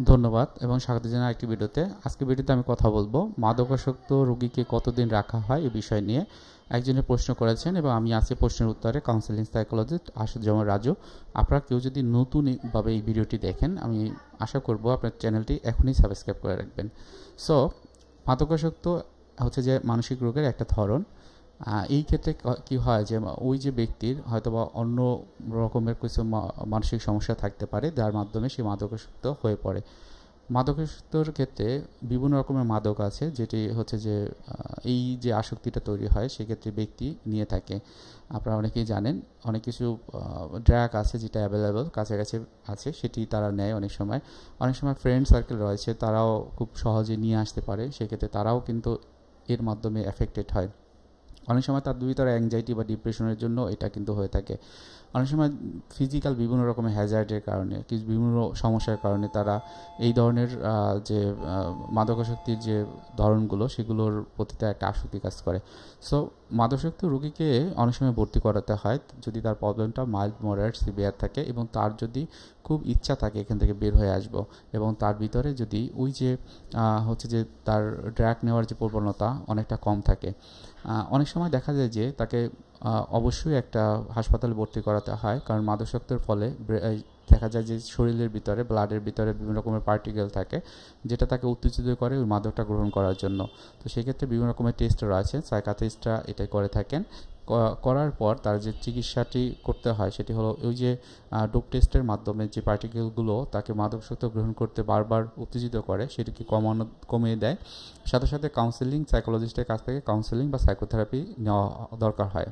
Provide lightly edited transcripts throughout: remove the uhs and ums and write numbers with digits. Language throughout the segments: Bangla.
ধন্যবাদ এবং স্বাগত জানাই আরেকটি ভিডিওতে। আজকে ভিডিওতে আমি কথা বলবো মাদকাসক্ত রোগীকে কতদিন রাখা হয় এই বিষয় নিয়ে। একজনের প্রশ্ন করেছেন এবং আমি আজকে প্রশ্নের উত্তরে কাউন্সেলিং সাইকোলজিস্ট আশুজ্জামান রাজু। আপনারা কেউ যদি নতুনভাবে এই ভিডিওটি দেখেন, আমি আশা করব আপনার চ্যানেলটি এখনই সাবস্ক্রাইব করে রাখবেন। সো মাদকাসক্ত হচ্ছে যে মানসিক রোগের একটা ধরন। এই ক্ষেত্রে কি হয় যে ওই যে ব্যক্তির হয়তোবা অন্য রকমের কিছু মানসিক সমস্যা থাকতে পারে, যার মাধ্যমে সে মাদকাসক্ত হয়ে পড়ে। মাদকাসক্তর ক্ষেত্রে বিভিন্ন রকমের মাদক আছে, যেটি হচ্ছে যে এই যে আসক্তিটা তৈরি হয় সেক্ষেত্রে ব্যক্তি নিয়ে থাকে। আপনারা অনেকেই জানেন অনেক কিছু ড্রাগ আছে যেটা অ্যাভেলেবল কাছাকাছি আছে, সেটি তারা নেয়। অনেক সময় ফ্রেন্ড সার্কেল রয়েছে, তারাও খুব সহজে নিয়ে আসতে পারে, সেক্ষেত্রে তারাও কিন্তু এর মাধ্যমে এফেক্টেড হয়। অনেক সময় তার ভিতরে অ্যাংজাইটি বা ডিপ্রেশনের জন্য এটা কিন্তু হয়ে থাকে। অনেক সময় ফিজিক্যাল বিভিন্ন রকমের হ্যাজার্ডের কারণে, কিছু বিভিন্ন সমস্যার কারণে তারা এই ধরনের যে মাদকাসক্তির যে ধরনগুলো সেগুলোর প্রতি একটা আসক্তি কাজ করে। সো মাদকাসক্ত রোগীকে অনেক সময় ভর্তি করাতে হয় যদি তার প্রবলেমটা মাইল্ড মডারেট সিভিয়ার থাকে এবং তার যদি খুব ইচ্ছা থাকে এখান থেকে বের হয়ে আসব, এবং তার ভিতরে যদি ওই যে হচ্ছে যে তার ড্রাগ নেওয়ার যে প্রবণতা অনেকটা কম থাকে। অনেক সময় দেখা যায় যে তাকে অবশ্যই একটা হাসপাতালে ভর্তি করাতে হয়, কারণ মাদকাসক্তের ফলে দেখা যায় যে শরীরের ভিতরে, ব্লাডের ভিতরে বিভিন্ন রকমের পার্টিকেল থাকে যেটা তাকে উত্তেজিত করে ওই মাদকটা গ্রহণ করার জন্য। তো সেক্ষেত্রে বিভিন্ন রকমের টেস্ট রয়েছে, সাইকিয়াট্রিস্টরা এটাই করে থাকেন। করার পর তার যে চিকিৎসাটি করতে হয় সেটি হলো ওই যে ডোপ টেস্টের মাধ্যমে যে পার্টিকেলগুলো তাকে মাদকাসক্ত গ্রহণ করতে বারবার উত্তেজিত করে সেটিকে কমিয়ে দেয়। সাথে সাথে কাউন্সেলিং সাইকোলজিস্টের কাছ থেকে কাউন্সেলিং বা সাইকোথেরাপি নেওয়া দরকার হয়।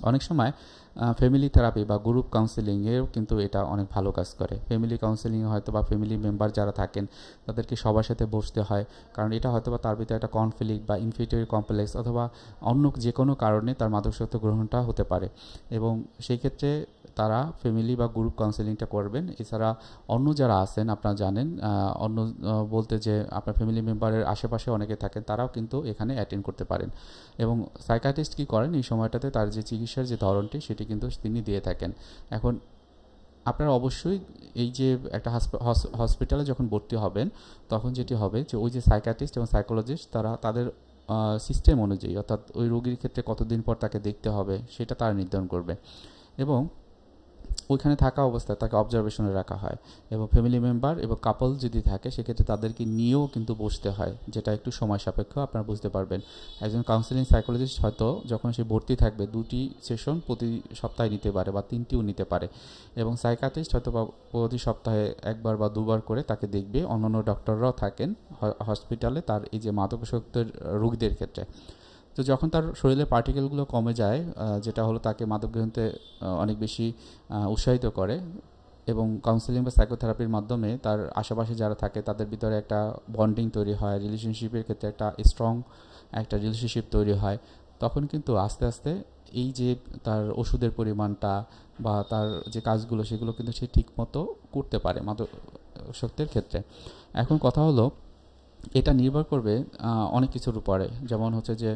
অনেক সময় ফ্যামিলি থেরাপি বা গ্রুপ কাউন্সেলিংয়েও কিন্তু এটা অনেক ভালো কাজ করে। ফ্যামিলি কাউন্সেলিংয়ে হয়তো বা ফ্যামিলি মেম্বার যারা থাকেন তাদেরকে সবার সাথে বসতে হয়, কারণ এটা হয়তো বা তার ভিতরে একটা কনফ্লিক্ট বা ইনফিরিয়রিটি কমপ্লেক্স অথবা অন্য যে কোনো কারণে তার মাদকাসক্ত গ্রহণটা হতে পারে, এবং সেই ক্ষেত্রে তারা ফ্যামিলি বা গ্রুপ কাউন্সেলিংটা করবেন। এছাড়া অন্য যারা আছেন আপনারা জানেন, অন্য বলতে যে আপনার ফ্যামিলি মেম্বারের আশেপাশে অনেকে থাকেন, তারাও কিন্তু এখানে অ্যাটেন্ড করতে পারেন। এবং সাইকিয়াট্রিস্ট কী করেন এই সময়টাতে, তার যে চিকিৎসার যে ধরনটি সেটি কিন্তু তিনি দিয়ে থাকেন। এখন আপনারা অবশ্যই এই যে একটা হসপিটালে যখন ভর্তি হবেন তখন যেটি হবে যে ওই যে সাইকিয়াট্রিস্ট এবং সাইকোলজিস্ট তারা তাদের সিস্টেম অনুযায়ী, অর্থাৎ ওই রোগীর ক্ষেত্রে কতদিন পর তাকে দেখতে হবে সেটা তারা নির্ধারণ করবে, এবং ওইখানে থাকা অবস্থায় তাকে অবজারভেশনে রাখা হয়। এবং ফ্যামিলি মেম্বার এবং কাপল যদি থাকে সেক্ষেত্রে তাদেরকে নিয়েও কিন্তু বসতে হয়, যেটা একটু সময় সাপেক্ষ, আপনারা বুঝতে পারবেন। একজন কাউন্সিলিং সাইকোলজিস্ট হয়তো যখন সে ভর্তি থাকবে 2টি সেশন প্রতি সপ্তাহে নিতে পারে বা 3টিও নিতে পারে, এবং সাইকিয়াট্রিস্ট হয়তো বা প্রতি সপ্তাহে 1বার বা 2বার করে তাকে দেখবে। অন্যান্য ডক্টররাও থাকেন হসপিটালে তার এই যে মাদকাসক্তের রোগীদের ক্ষেত্রে। তো যখন তার শরীরের পার্টিকেলগুলো কমে যায়, যেটা হলো তাকে মাদক গ্রহণতে অনেক বেশি উৎসাহিত করে, এবং কাউন্সেলিং বা সাইকোথেরাপির মাধ্যমে তার আশেপাশে যারা থাকে তাদের ভিতরে একটা বন্ডিং তৈরি হয়, রিলেশনশিপের ক্ষেত্রে একটা স্ট্রং একটা রিলেশনশিপ তৈরি হয়, তখন কিন্তু আস্তে আস্তে এই যে তার ওষুধের পরিমাণটা বা তার যে কাজগুলো সেগুলো কিন্তু সে ঠিকমতো করতে পারে মাদকাসক্তের ক্ষেত্রে। এখন কথা হলো এটা নির্ভর করবে অনেক কিছুর উপরে, যেমন হচ্ছে যে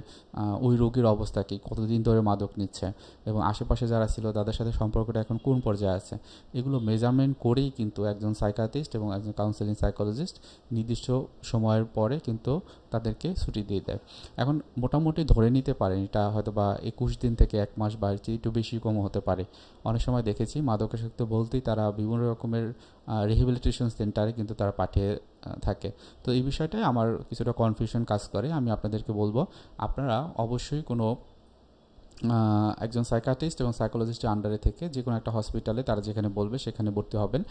ওই রোগীর অবস্থা কী, কতদিন ধরে মাদক নিচ্ছে, এবং আশেপাশে যারা ছিল তাদের সাথে সম্পর্কটা এখন কোন পর্যায়ে আছে। এগুলো মেজারমেন্ট করেই কিন্তু একজন সাইকিয়াট্রিস্ট এবং একজন কাউন্সেলিং সাইকোলজিস্ট নির্দিষ্ট সময়ের পরে কিন্তু তাদেরকে ছুটি দিয়ে দেয়। এখন মোটামুটি ধরে নিতে পারেন এটা হয়তো বা 21 দিন থেকে 1 মাস বা একটু বেশি কমও হতে পারে। অনেক সময় দেখেছি মাদকাসক্ত বলতেই তারা বিভিন্ন রকমের রিহ্যাবিলিটেশন সেন্টারে কিন্তু তারা পাঠিয়ে থাকে। তো এই বিষয়টায় আমার কিছুটা কনফিউশন কাজ করে। আমি আপনাদেরকে বলবো আপনারা অবশ্যই কোনো একজন সাইকিয়াট্রিস্ট এবং সাইকোলজিস্টের আন্ডারে থেকে যে কোনো একটা হসপিটালে তারা যেখানে বলবে সেখানে ভর্তি হবেন।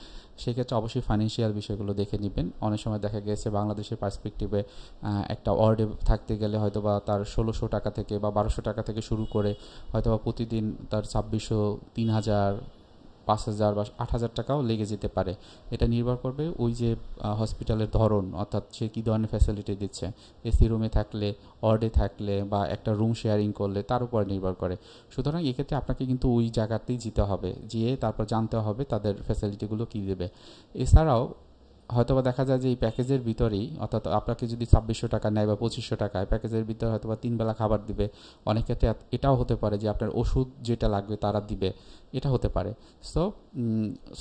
সেক্ষেত্রে অবশ্যই ফাইন্যান্সিয়াল বিষয়গুলো দেখে নেবেন। অনেক সময় দেখা গেছে বাংলাদেশের পার্সপেক্টিভে একটা ওয়ার্ডে থাকতে গেলে হয়তো বা তার 1600 টাকা থেকে বা 1200 টাকা থেকে শুরু করে হয়তো বা প্রতিদিন তার 2600, 3000, 5000 বা 8000 টাকাও লেগে যেতে পারে। এটা নির্ভর করবে ওই যে হসপিটালের ধরন, অর্থাৎ সে কী ধরনের ফ্যাসিলিটি দিচ্ছে। এসি রুমে থাকলে, ওয়ার্ডে থাকলে বা একটা রুম শেয়ারিং করলে তার উপর নির্ভর করে। সুতরাং এক্ষেত্রে আপনাকে কিন্তু ওই জায়গাতেই যেতে হবে, গিয়ে তারপর জানতে হবে তাদের ফ্যাসিলিটিগুলো কী দেবে। এছাড়াও হয়তোবা দেখা যায় যে এই প্যাকেজের ভিতরেই, অর্থাৎ আপনাকে যদি 2600 টাকা নেয় বা 2500 টাকায় প্যাকেজের ভিতরে হয়তো বা 3 বেলা খাবার দিবে। অনেক ক্ষেত্রে এটাও হতে পারে যে আপনার ওষুধ যেটা লাগবে তারা দিবে, এটা হতে পারে। সো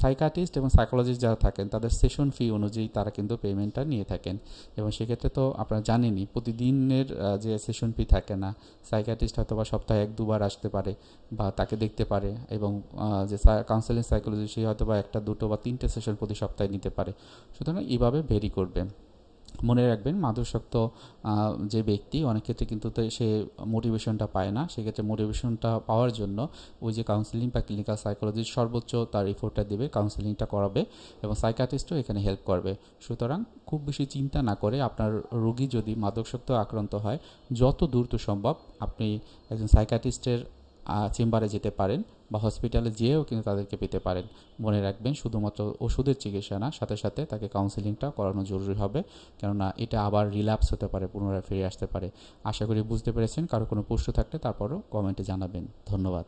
সাইকিয়াট্রিস্ট এবং সাইকোলজিস্ট যারা থাকেন তাদের সেশন ফি অনুযায়ী তারা কিন্তু পেমেন্টটা নিয়ে থাকেন, এবং সেক্ষেত্রে তো আপনারা জানেনই প্রতিদিনের যে সেশন ফি থাকে না। সাইকিয়াট্রিস্ট হয়তো বা সপ্তাহে 1-2 বার আসতে পারে বা তাকে দেখতে পারে, এবং যে কাউন্সেলিং সাইকোলজি সে হয়তো বা 1, 2 বা 3টে সেশন প্রতি সপ্তাহে নিতে পারে। সুতরাং এইভাবে ভেরি করবে। মনে রাখবেন মাদকাসক্ত যে ব্যক্তি অনেক ক্ষেত্রে কিন্তু সে মোটিভেশনটা পায় না, সেক্ষেত্রে মোটিভেশনটা পাওয়ার জন্য ওই যে কাউন্সেলিং বা ক্লিনিক্যাল সাইকোলজিস্ট সর্বোচ্চ তার এফোর্টটা দেবে, কাউন্সেলিংটা করাবে, এবং সাইকিয়াট্রিস্টও এখানে হেল্প করবে। সুতরাং খুব বেশি চিন্তা না করে আপনার রোগী যদি মাদকাসক্ত আক্রান্ত হয় যত দ্রুত সম্ভব আপনি একজন সাইকিয়াট্রিস্টের চেম্বারে যেতে পারেন বা হসপিটালে যেয়েও কিন্তু তাদেরকে পেতে পারেন। মনে রাখবেন শুধুমাত্র ওষুধের চিকিৎসা না, সাথে সাথে তাকে কাউন্সেলিংটা করানো জরুরি হবে, কেননা এটা আবার রিল্যাপস হতে পারে, পুনরায় ফিরে আসতে পারে। আশা করি বুঝতে পেরেছেন। কারো কোনো প্রশ্ন থাকলে তারপরও কমেন্টে জানাবেন। ধন্যবাদ।